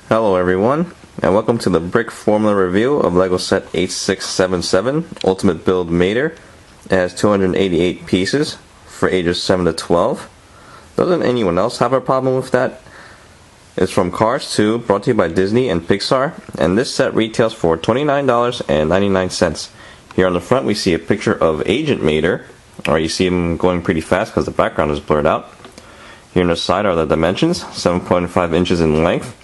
Hello everyone, and welcome to the Brickformula review of LEGO Set 8677 Ultimate Build Mater. It has 288 pieces for ages 7 to 12. Doesn't anyone else have a problem with that? It's from Cars 2, brought to you by Disney and Pixar, and this set retails for $29.99. Here on the front we see a picture of Agent Mater, or you see him going pretty fast because the background is blurred out. Here on the side are the dimensions, 7.5 inches in length.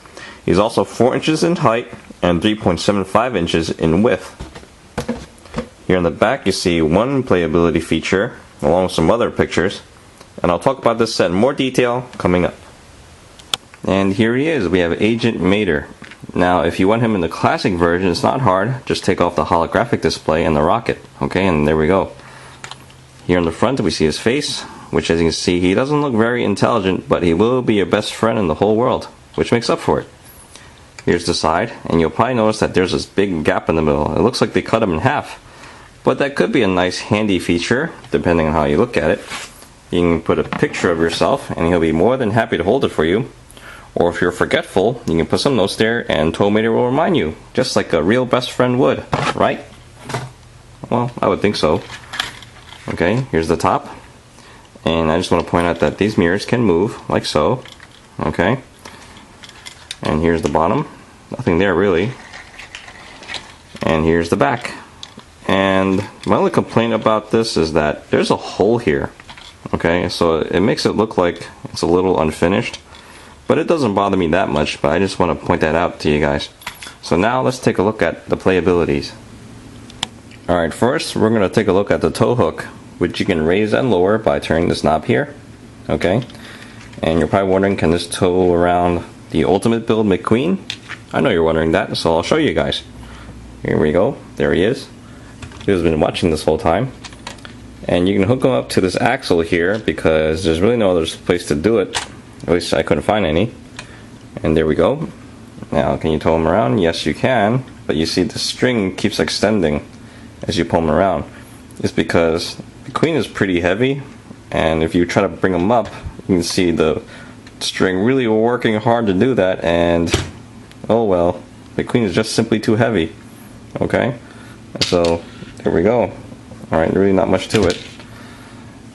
He's also 4 inches in height and 3.75 inches in width. Here in the back you see one playability feature along with some other pictures, and I'll talk about this set in more detail coming up. And here he is. We have Agent Mater. Now if you want him in the classic version, it's not hard. Just take off the holographic display and the rocket. Okay, and there we go. Here in the front we see his face, which as you can see he doesn't look very intelligent, but he will be your best friend in the whole world, which makes up for it. Here's the side, and you'll probably notice that there's this big gap in the middle. It looks like they cut him in half, but that could be a nice handy feature depending on how you look at it. You can put a picture of yourself and he'll be more than happy to hold it for you, or if you're forgetful you can put some notes there and Tow Mater will remind you, just like a real best friend would, right? Well, I would think so. Okay, here's the top, and I just want to point out that these mirrors can move like so. Okay, and here's the bottom. Nothing there really. And here's the back. And my only complaint about this is that there's a hole here. Okay, so it makes it look like it's a little unfinished, but it doesn't bother me that much, but I just want to point that out to you guys. So now let's take a look at the playabilities. Alright, first we're going to take a look at the tow hook, which you can raise and lower by turning this knob here. Okay, and you're probably wondering, can this tow around the Ultimate Build McQueen? I know you're wondering that, so I'll show you guys. Here we go. There he is. He's been watching this whole time. And you can hook him up to this axle here because there's really no other place to do it. At least I couldn't find any. And there we go. Now, can you tow him around? Yes, you can. But you see the string keeps extending as you pull him around. It's because the McQueen is pretty heavy, and if you try to bring him up, you can see the string really working hard to do that, and oh well, the McQueen is just simply too heavy. Okay, so there we go. Alright, really not much to it.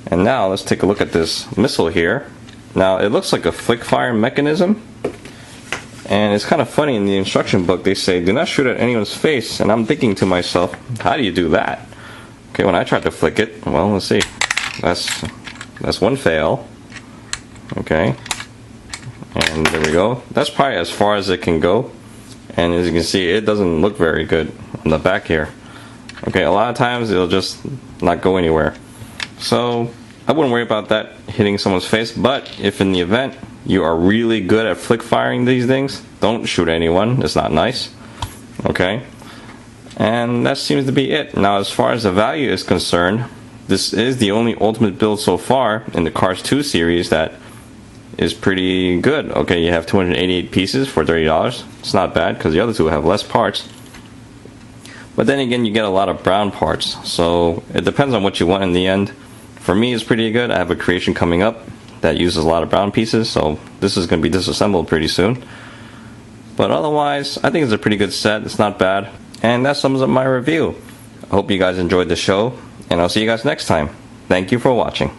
And now let's take a look at this missile here. Now it looks like a flick fire mechanism, and it's kind of funny. In the instruction book they say do not shoot at anyone's face, and I'm thinking to myself, how do you do that? Okay, when I tried to flick it, well, let's see. That's one fail. Okay, and there we go. That's probably as far as it can go, and as you can see it doesn't look very good on the back here. Okay, a lot of times it'll just not go anywhere, so I wouldn't worry about that hitting someone's face. But if in the event you are really good at flick firing these things, don't shoot anyone. It's not nice. Okay, and that seems to be it. Now as far as the value is concerned, this is the only Ultimate Build so far in the Cars 2 series that is pretty good. Okay, you have 288 pieces for $30. It's not bad because the other two have less parts. But then again, you get a lot of brown parts, so it depends on what you want in the end. For me, it's pretty good. I have a creation coming up that uses a lot of brown pieces, so this is going to be disassembled pretty soon. But otherwise, I think it's a pretty good set. It's not bad. And that sums up my review. I hope you guys enjoyed the show, and I'll see you guys next time. Thank you for watching.